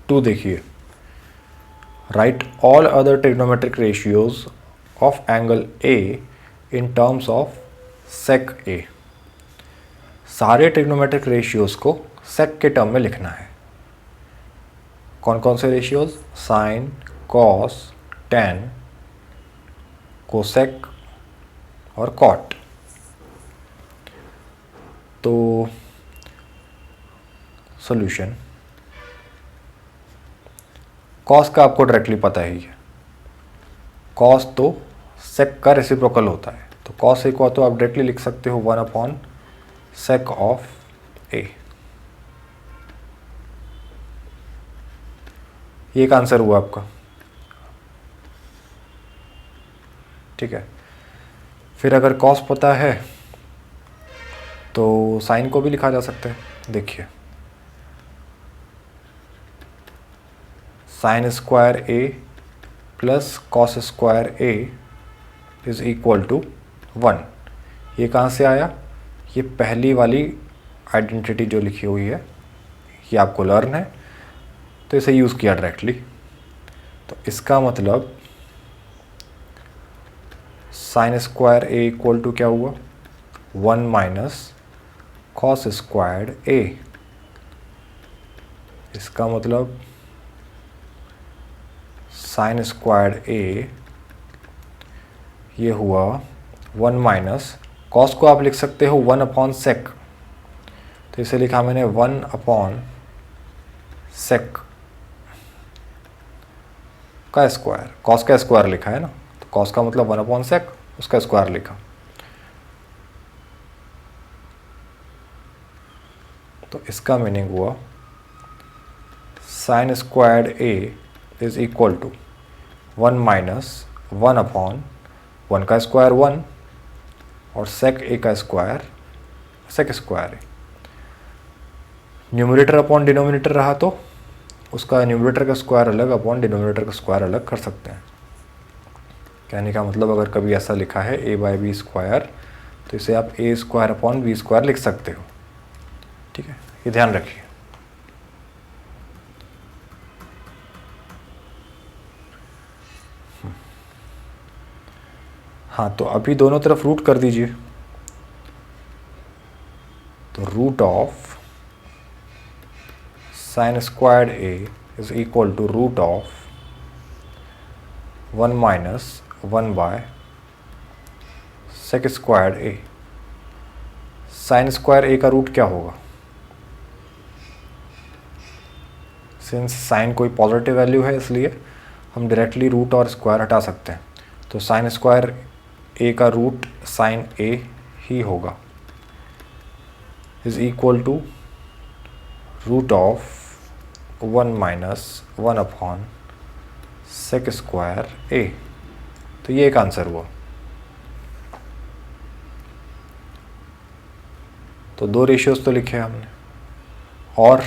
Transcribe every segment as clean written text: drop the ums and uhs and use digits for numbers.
2 देखिए, right all other trigonometric ratios of angle A in terms of sec A. सारे trigonometric ratios को सेक के term में लिखना है। कौन कौन से ratios? Sine, cos, tan, cosec और कॉट। तो सॉल्यूशन, कॉस का आपको डायरेक्टली पता ही है, कॉस तो सेक का रेसिप्रोकल होता है, तो कॉस ए को तो आप डायरेक्टली लिख सकते हो 1 अपॉन सेक ऑफ ए। ये एक आंसर हुआ आपका, ठीक है। फिर अगर कॉस पता है तो साइन को भी लिखा जा सकता है। देखिए, sine square A plus cos square A is equal to 1। ये कहाँ से आया? ये पहली वाली आइडेंटिटी जो लिखी हुई है ये आपको लर्न है, तो इसे यूज़ किया डायरेक्टली। तो इसका मतलब sine square A equal to क्या हुआ? 1 माइनस कॉस स्क्वायर्ड ए। इसका मतलब साइन स्क्वायर्ड ए ये हुआ 1 माइनस कॉस को आप लिख सकते हो 1 अपॉन सेक, तो इसे लिखा मैंने 1 अपॉन सेक का स्क्वायर। कॉस का स्क्वायर लिखा है ना, तो कॉस का मतलब 1 अपॉन सेक, उसका स्क्वायर लिखा। तो इसका मीनिंग हुआ sine squared A is equal to 1 minus 1 upon 1 का स्क्वायर 1 और सेक ए का square sec square A. Numerator upon denominator रहा तो उसका न्यूमरेटर का स्क्वायर अलग अपॉन डिनोमिनेटर का स्क्वायर अलग कर सकते हैं। कहने का मतलब अगर कभी ऐसा लिखा है ए बाई बी स्क्वायर, तो इसे आप ए स्क्वायर अपॉन बी स्क्वायर लिख सकते हो, ठीक है। ये ध्यान रखिए। हाँ, तो अभी दोनों तरफ रूट कर दीजिए। तो root of sine squared A is equal to root of 1 minus 1 by sec squared A. Sine square A का रूट क्या होगा? सिंस साइन कोई पॉजिटिव वैल्यू है इसलिए हम डायरेक्टली रूट और स्क्वायर हटा सकते हैं। तो साइन स्क्वायर ए का रूट साइन ए ही होगा, is equal to root of 1 minus 1 upon sec square A. तो ये एक आंसर हुआ। तो 2 रेशियोज तो लिखे हमने, और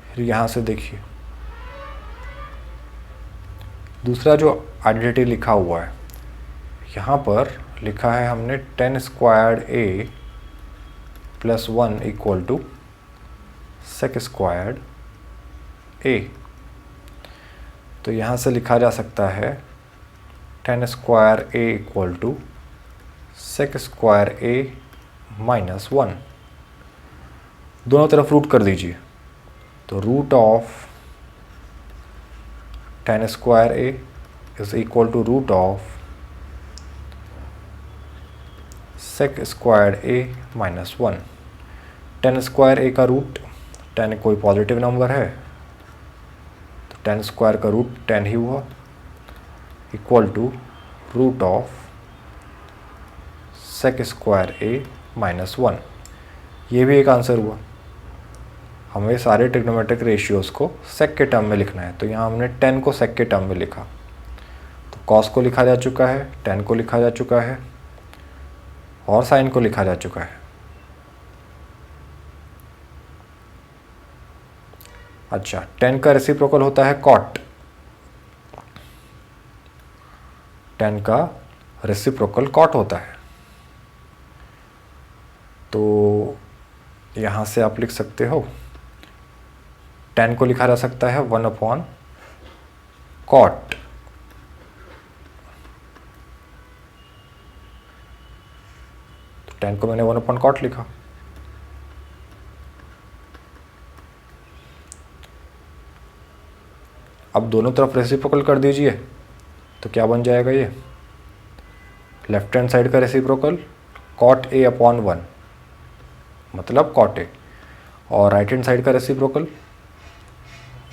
फिर यहाँ से देखिए दूसरा जो आइडेंटिटी लिखा हुआ है, यहाँ पर लिखा है हमने 10 squared A plus 1 equal to sec squared A. तो यहाँ से लिखा जा सकता है 10 square A equal to sec square A minus 1। दोनों तरफ रूट कर दीजिए। तो root of 10 square A is equal to root of sec square A minus 1। 10 square A का रूट 10 कोई पॉजिटिव नंबर है, तो 10 स्क्वायर का रूट 10 ही हुआ, equal to root of sec square A minus 1। ये भी एक आंसर हुआ। हमें सारे ट्रिग्नोमेट्रिक रेशियोज़ को सेक के टर्म में लिखना है, तो यहाँ हमने 10 को सेक के टर्म में लिखा। तो कॉस को लिखा जा चुका है, 10 को लिखा जा चुका है और साइन को लिखा जा चुका है। अच्छा, 10 का रेसिप्रोकल होता है कॉट। 10 का रेसिप्रोकल कॉट होता है। तो यहाँ से आप लिख सकते हो tan को लिखा जा सकता है 1/cot, तो tan को मैंने 1/cot लिखा। अब दोनों तरफ रेसिप्रोकल कर दीजिए तो क्या बन जाएगा, ये लेफ्ट हैंड साइड का रेसिप्रोकल cot A/1 मतलब cot A, और राइट हैंड साइड का रेसिप्रोकल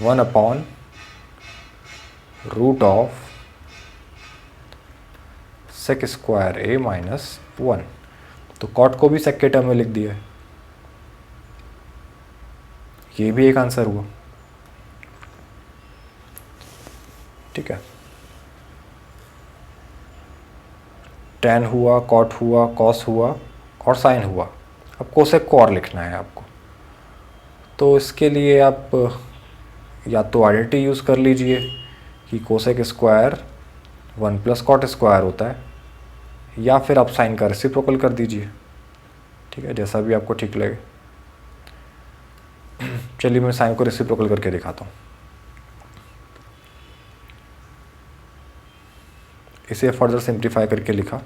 1/√1। तो cot को भी sec के टर्म में लिख दिया है, ये भी एक आंसर हुआ। ठीक है, tan हुआ, cot हुआ, cos हुआ और sin हुआ। अब कोसेक को और लिखना है आपको, तो इसके लिए आप या तो आइडेंटिटी यूज़ कर लीजिए कि कोसेक स्क्वायर 1+cot² होता है, या फिर आप साइन का रेसिप्रोकल कर दीजिए। ठीक है, जैसा भी आपको ठीक लगे। चलिए मैं साइन को रेसिप्रोकल करके दिखाता हूँ। इसे फर्दर सिंप्लीफाई करके लिखा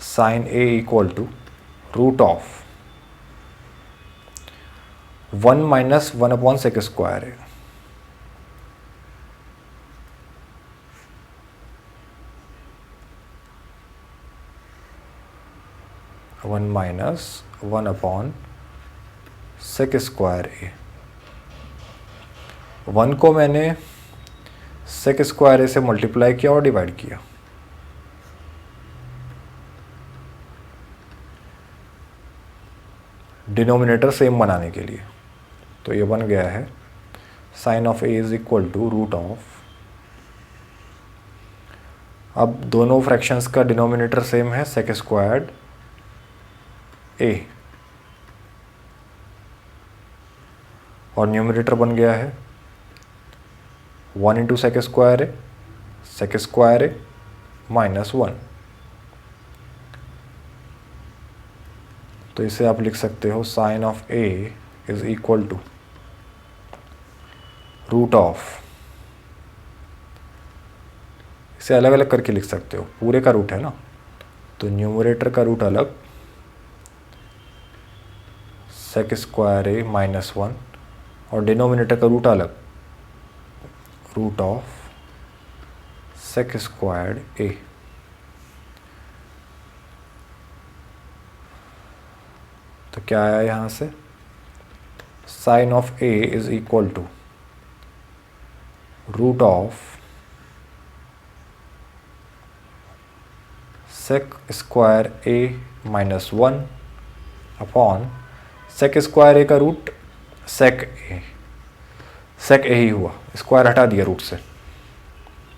sin A = √1 - 1/sec²। 1 - 1/sec²A। 1 को मैंने sec² से मल्टीप्लाई किया और डिवाइड किया। डिनोमिनेटर सेम बनाने के लिए, तो ये बन गया है sin of A = अब दोनों फ्रैक्शंस का डिनोमिनेटर सेम है sec² A, और न्यूमरेटर बन गया है 1 × sec² A - 1। तो इसे आप लिख सकते हो sin of A = इसे अलग अलग करके लिख सकते हो, पूरे का रूट है ना, तो न्यूमरेटर का रूट अलग sec² A - 1, और डिनोमिनेटर का रूट अलग sec² A। तो क्या आया यहाँ से, sin of A = sec² A - 1 upon sec² A का रूट sec A ही हुआ, स्क्वायर हटा दिया रूट से,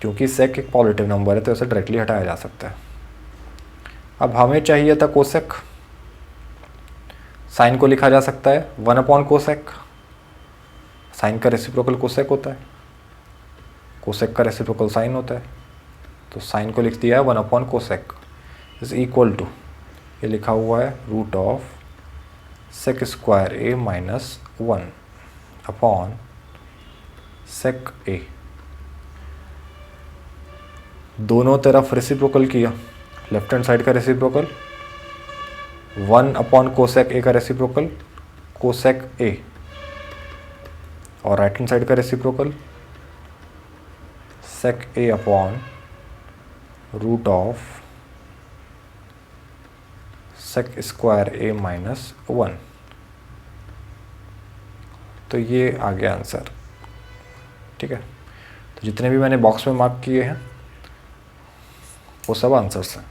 क्योंकि sec एक पॉजिटिव नंबर है तो इसे डायरेक्टली हटाया जा सकता है। अब हमें चाहिए था कोसेक, साइन को लिखा जा सकता है 1/cosec, साइन का रेसिप्रोकल कोसेक होता है, कोसेक का रेसिप्रोकल साइन होता है, तो साइन को लिख दिया है 1/cosec = ये लिखा हुआ है sec² A - 1 upon sec A। दोनों तरफ रेसिप्रोकल किया, लेफ्ट हैंड साइड का रेसिप्रोकल 1/cosec A का रेसिप्रोकल cosec A, और राइट हैंड साइड का reciprocal sec A upon sec² A - 1। तो ये आ गया आंसर। ठीक है, तो जितने भी मैंने बॉक्स में मार्क किए हैं वो सब आंसर्स हैं।